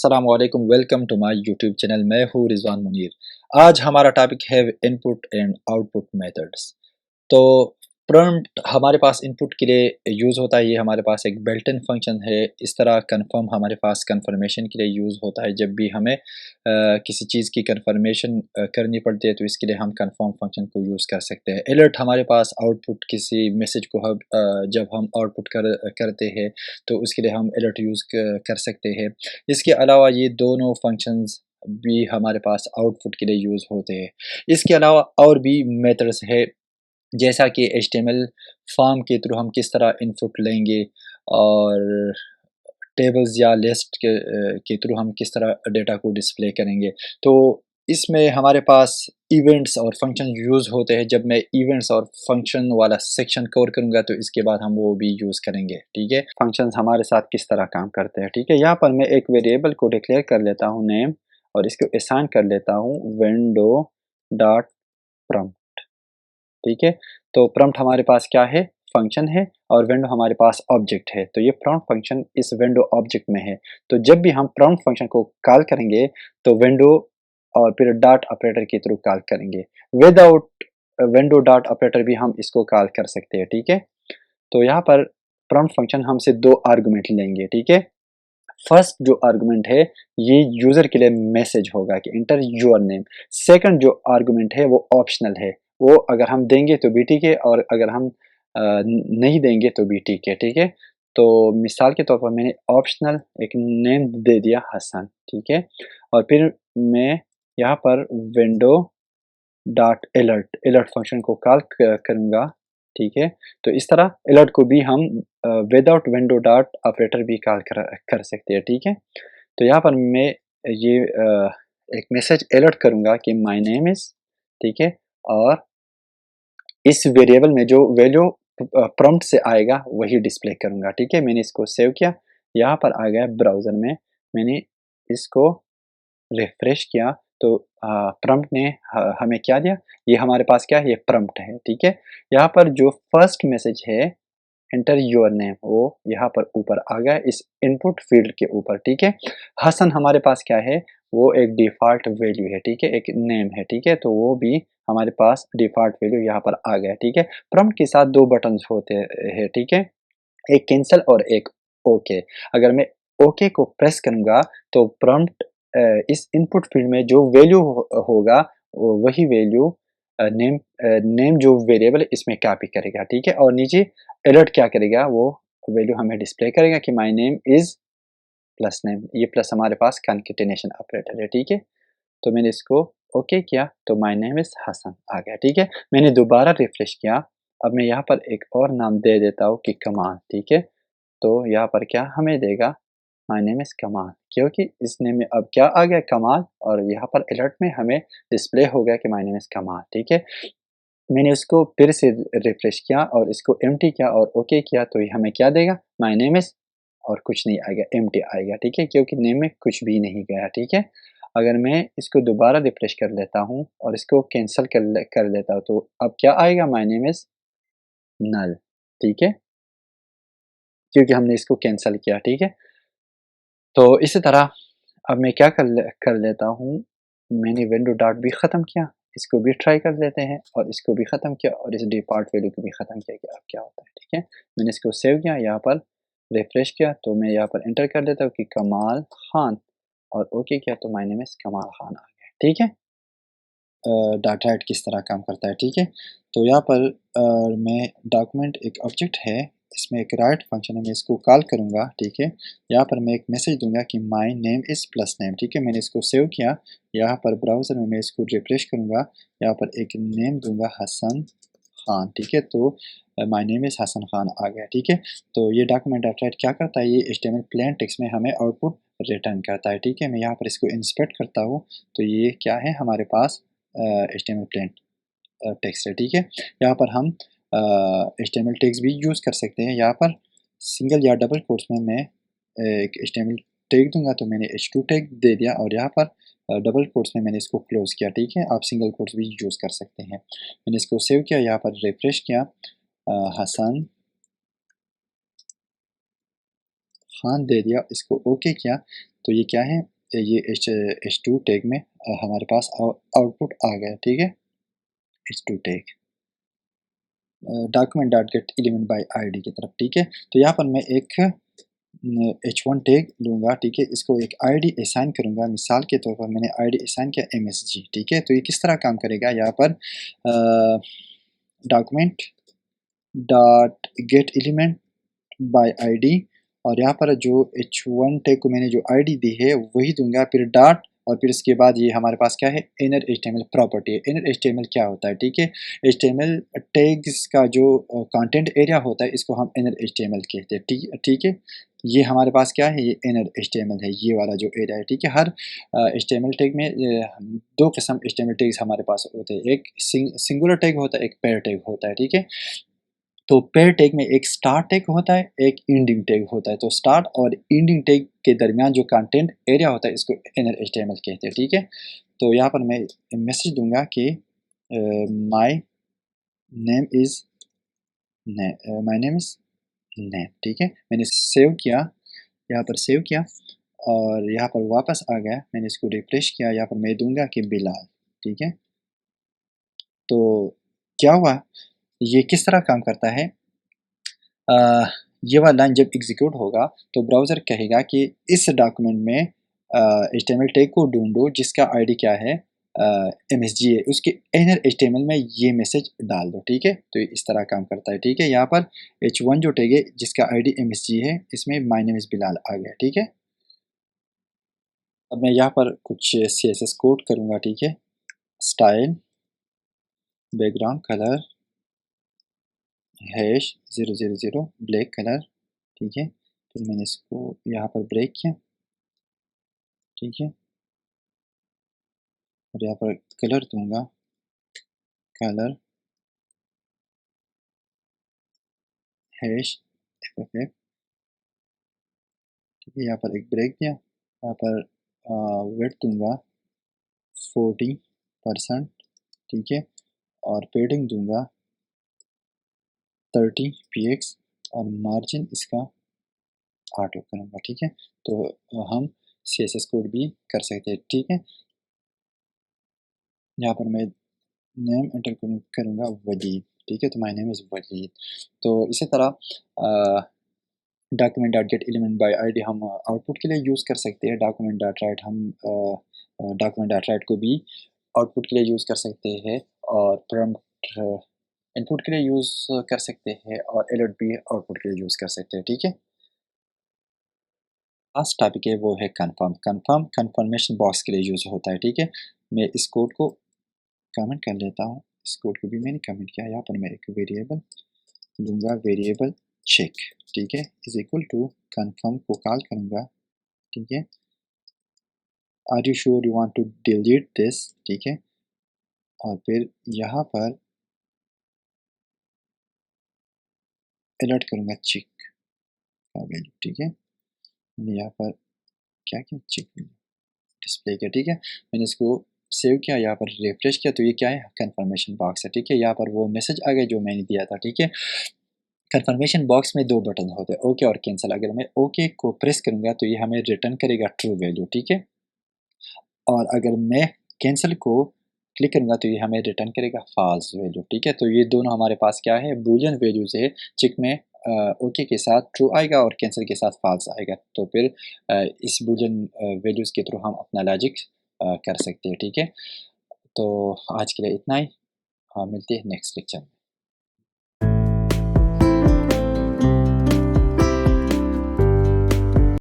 अस्सलाम वालेकुम, welcome to my YouTube channel. मैं हूँ रिजवान मुनीर। आज हमारा टॉपिक है इनपुट एंड आउटपुट मेथड्स। तो प्रॉम्प्ट हमारे पास इनपुट के लिए यूज़ होता है। ये हमारे पास एक बिल्ट इन फंक्शन है। इस तरह कन्फर्म हमारे पास कन्फर्मेशन के लिए यूज़ होता है। जब भी हमें किसी चीज़ की कन्फर्मेशन करनी पड़ती है तो इसके लिए हम कन्फर्म फंक्शन को यूज़ कर सकते हैं। अलर्ट हमारे पास आउटपुट किसी मैसेज को जब हम आउटपुट करते हैं तो उसके लिए हम अलर्ट यूज़ कर सकते हैं। इसके अलावा ये दोनों फंक्शंस भी हमारे पास आउटपुट के लिए यूज़ होते हैं। इसके अलावा और भी मेथड्स है, जैसा कि एचटीएमएल फॉर्म के थ्रू हम किस तरह इनपुट लेंगे और टेबल्स या लिस्ट के थ्रू हम किस तरह डेटा को डिस्प्ले करेंगे। तो इसमें हमारे पास इवेंट्स और फंक्शन यूज़ होते हैं। जब मैं इवेंट्स और फंक्शन वाला सेक्शन कवर करूँगा तो इसके बाद हम वो भी यूज़ करेंगे, ठीक है। फंक्शंस हमारे साथ किस तरह काम करते हैं, ठीक है। यहाँ पर मैं एक वेरिएबल को डिक्लेयर कर लेता हूँ नेम, और इसको असाइन कर लेता हूँ विंडो डॉट प्रॉम्प्ट, ठीक है। तो प्रॉम्प्ट हमारे पास क्या है, फंक्शन है, और विंडो हमारे पास ऑब्जेक्ट है। तो ये प्रॉम्प्ट फंक्शन इस विंडो ऑब्जेक्ट में है। तो जब भी हम प्रॉम्प्ट फंक्शन को कॉल करेंगे तो विंडो और फिर डॉट ऑपरेटर के थ्रू कॉल करेंगे। विदाउट विंडो डॉट ऑपरेटर भी हम इसको कॉल कर सकते हैं, ठीक है। तो यहाँ पर प्रॉम्प्ट फंक्शन हमसे दो आर्गुमेंट लेंगे, ठीक है। फर्स्ट जो आर्गुमेंट है ये यूजर के लिए मैसेज होगा कि इंटर योर नेम। सेकंड जो आर्गुमेंट है वो ऑप्शनल है। वो अगर हम देंगे तो भी ठीक है, और अगर हम नहीं देंगे तो भी ठीक है, ठीक है। तो मिसाल के तौर पर मैंने ऑप्शनल एक नेम दे दिया हसन, ठीक है। और फिर मैं यहाँ पर window dot alert alert function को कॉल करूँगा, ठीक है। तो इस तरह अलर्ट को भी हम विदाउट विंडो डॉट ऑपरेटर भी कॉल कर सकते हैं, ठीक है। तो यहाँ पर मैं ये एक मैसेज अलर्ट करूँगा कि माय नेम इज़, ठीक है। और इस वेरिएबल में जो वैल्यू प्रॉम्प्ट से आएगा वही डिस्प्ले करूँगा, ठीक है। मैंने इसको सेव किया, यहाँ पर आ गया ब्राउज़र में। मैंने इसको रिफ्रेश किया तो प्रॉम्प्ट ने हमें क्या दिया, ये हमारे पास क्या है, ये प्रॉम्प्ट है, ठीक है। यहाँ पर जो फर्स्ट मैसेज है एंटर योर नेम, वो यहाँ पर ऊपर आ गया इस इनपुट फील्ड के ऊपर, ठीक है। हसन हमारे पास क्या है, वो एक डिफ़ॉल्ट वैल्यू है, ठीक है, एक नेम है, ठीक है। तो वो भी हमारे पास डिफ़ॉल्ट वैल्यू यहाँ पर आ गया, ठीक है। प्रॉम्प्ट के साथ दो बटन्स होते हैं, ठीक है, एक कैंसल और एक ओके। अगर मैं ओके को प्रेस करूँगा तो प्रॉम्प्ट इस इनपुट फील्ड में जो वैल्यू होगा वही वैल्यू नेम जो वेरिएबल है इसमें कॉपी करेगा, ठीक है। और नीचे अलर्ट क्या करेगा, वो वैल्यू हमें डिस्प्ले करेगा कि my name is plus name. ये प्लस हमारे पास कॉन्केटेनेशन ऑपरेटर है, ठीक है। तो मैंने इसको ओके किया तो माय नेम इज़ हसन आ गया, ठीक है। मैंने दोबारा रिफ्रेश किया, अब मैं यहाँ पर एक और नाम दे देता हूँ कि कमाल, ठीक है। तो यहाँ पर क्या हमें देगा, माय नेम इज़ कमाल, क्योंकि इस नेम में अब क्या आ गया, कमाल, और यहाँ पर अलर्ट में हमें डिस्प्ले हो गया कि माय नेम इज़ कमाल, ठीक है। मैंने उसको फिर से रिफ्रेश किया और इसको एम्प्टी किया और ओके किया तो ये हमें क्या देगा, माय नेम इज़, और कुछ नहीं आएगा, एम्प्टी आएगा, ठीक है, क्योंकि नेम में कुछ भी नहीं गया, ठीक है। अगर मैं इसको दोबारा रिफ्रेश कर लेता हूँ और इसको कैंसल कर लेता हूँ तो अब क्या आएगा, माय नेम इज़ नल, ठीक है, क्योंकि हमने इसको कैंसल किया, ठीक है। तो इसी तरह अब मैं क्या कर लेता हूँ, मैंने विंडो डॉट भी ख़त्म किया, इसको भी ट्राई कर लेते हैं, और इसको भी ख़त्म किया, और इस डिफ़ॉल्ट वैल्यू को भी ख़त्म किया कि अब क्या होता है, ठीक है। मैंने इसको सेव किया, यहाँ पर रिफ्रेश किया तो मैं यहाँ पर एंटर कर देता हूँ कि कमाल खान, और ओके किया तो माय नेम इज़ कमाल खान आ गया, ठीक है। डाटा हेड किस तरह काम करता है, ठीक है। तो यहाँ पर मैं डॉक्यूमेंट एक ऑब्जेक्ट है, इसमें एक राइट फंक्शन है, मैं इसको कॉल करूँगा, ठीक है। यहाँ पर मैं एक मैसेज दूंगा कि my name is plus name, ठीक है। मैंने इसको सेव किया, यहाँ पर ब्राउज़र में मैं इसको रिफ्रेश करूँगा, यहाँ पर एक नेम दूंगा हसन खान, ठीक है। तो my name is Hasan Khan आ गया, ठीक है। तो ये डॉक्यूमेंट डाटा टाइप क्या करता है, ये एचटीएमएल प्लेन टेक्स्ट में हमें आउटपुट रिटर्न करता है, ठीक है। मैं यहाँ पर इसको इंस्पेक्ट करता हूँ तो ये क्या है, हमारे पास एचटीएमएल प्लेन टेक्स्ट है, ठीक है। यहाँ पर हम एचटीएमएल टैग्स भी यूज़ कर सकते हैं। यहाँ पर सिंगल या डबल कोट्स में मैं एक एचटीएमएल टैग दूंगा, तो मैंने H2 टैग दे दिया, और यहाँ पर डबल कोट्स में मैंने इसको क्लोज किया, ठीक है। आप सिंगल कोट्स भी यूज़ कर सकते हैं। मैंने इसको सेव किया, यहाँ पर रिफ्रेश किया, हसन खान दे दिया, इसको ओके किया तो ये क्या है, ये H2 टैग में हमारे पास आउटपुट आ गया, ठीक है। H2 tag document dot gate element by ID की तरफ, ठीक है। तो यहाँ पर मैं एक H1 टैग लूँगा, ठीक है। इसको एक आईडी असाइन करूँगा, मिसाल के तौर पर मैंने आईडी असाइन किया MSG, ठीक है। तो ये किस तरह काम करेगा, यहाँ पर document dot gate element by ID, और यहाँ पर जो H1 टैग को मैंने जो आईडी दी है वही दूंगा, फिर डॉट, और फिर इसके बाद ये हमारे पास क्या है, इनर HTML प्रॉपर्टी है। इनर HTML क्या होता है, ठीक है। HTML टैग्स का जो कंटेंट एरिया होता है इसको हम इनर HTML कहते हैं, ठीक है। ये हमारे पास क्या है, ये इनर HTML है, ये वाला जो एरिया है, ठीक है। हर HTML टैग में दो किस्म HTML टैग्स हमारे पास होते हैं, एक सिंगुलर टैग होता है, एक पेयर टैग होता है, ठीक है। तो पेयर टैग में एक स्टार्ट टैग होता है, एक एंडिंग टैग होता है। तो स्टार्ट और एंडिंग टैग के दरमियान जो कंटेंट एरिया होता है इसको इनर HTML कहते हैं, ठीक है। तो यहाँ पर मैं मैसेज दूंगा कि my name is my name is name, ठीक है। मैंने सेव किया, यहाँ पर सेव किया, और यहाँ पर वापस आ गया, मैंने इसको रिफ्रेश किया, यहाँ पर मैं दूंगा कि बिलाल, ठीक है। तो क्या हुआ, ये किस तरह काम करता है, ये वाला लाइन जब एग्जीक्यूट होगा तो ब्राउज़र कहेगा कि इस डॉक्यूमेंट में HTML टैग को ढूंढो जिसका आईडी क्या है, MSG है, उसके इनर HTML में ये मैसेज डाल दो, ठीक है। तो इस तरह काम करता है, ठीक है। यहाँ पर H1 जो टैग है जिसका आईडी MSG है, इसमें माय नेम इज़ बिलाल आ गया, ठीक है। अब मैं यहाँ पर कुछ CSS कोड करूँगा, ठीक है। Style background colour #000 black colour, ठीक है। फिर मैंने इसको यहाँ पर ब्रेक किया, ठीक है, और यहाँ पर कलर दूंगा, कलर #FFF, ठीक है। यहाँ पर एक ब्रेक दिया, यहाँ पर वेट दूंगा 40%, ठीक है, और पेडिंग दूंगा 30 px, और मार्जिन इसका 8 करूँगा, ठीक है। तो हम CSS कोड भी कर सकते हैं, ठीक है। यहाँ पर मैं नेम एंटर करूँगा वलीद, ठीक है। तो माय नेम इज़ वलीद। तो इसी तरह document dot gate element by ID हम आउटपुट के लिए यूज़ कर सकते हैं। डॉक्यूमेंट डॉट राइट हम डॉक्यूमेंट डॉट राइट को भी आउटपुट के लिए यूज़ कर सकते हैं, और प्रॉम्प्ट इनपुट के लिए यूज़ कर सकते हैं, और अलर्ट भी आउटपुट के लिए यूज़ कर सकते हैं, ठीक है। लास्ट टॉपिक है वो है कन्फर्मेशन बॉक्स के लिए यूज़ होता है, ठीक है। मैं इस कोड को कमेंट कर लेता हूँ, इस कोड को भी मैंने कमेंट किया। यहाँ पर मैं एक वेरिएबल दूंगा, वेरिएबल चेक, ठीक है, इज इक्वल टू कन्फर्म को कॉल करूँगा, ठीक है। Are you sure you want to delete this, ठीक है, और फिर यहाँ पर अलर्ट करूँगा चेक का वैल्यू, ठीक है। मैंने यहाँ पर क्या किया, चेक डिस्प्ले किया, ठीक है। मैंने इसको सेव किया, यहाँ पर रिफ्रेश किया, तो ये क्या है, कन्फर्मेशन बॉक्स है, ठीक है। यहाँ पर वो मैसेज आ गया जो मैंने दिया था, ठीक है। कन्फर्मेशन बॉक्स में दो बटन होते हैं, ओके और कैंसिल। अगर मैं ओके को प्रेस करूँगा तो ये हमें रिटर्न करेगा ट्रू वैल्यू, ठीक है। और अगर मैं कैंसिल को क्लिक करूँगा तो ये हमें रिटर्न करेगा फॉल्स वैल्यू, ठीक है। तो ये दोनों हमारे पास क्या है, बूलियन वैल्यूज़ है। चेक में ओके के साथ ट्रू आएगा और कैंसिल के साथ फॉल्स आएगा। तो फिर इस बूलियन वैल्यूज़ के थ्रू हम अपना लॉजिक कर सकते हैं, ठीक है। तो आज के लिए इतना ही, मिलते हैं नेक्स्ट लेक्चर में।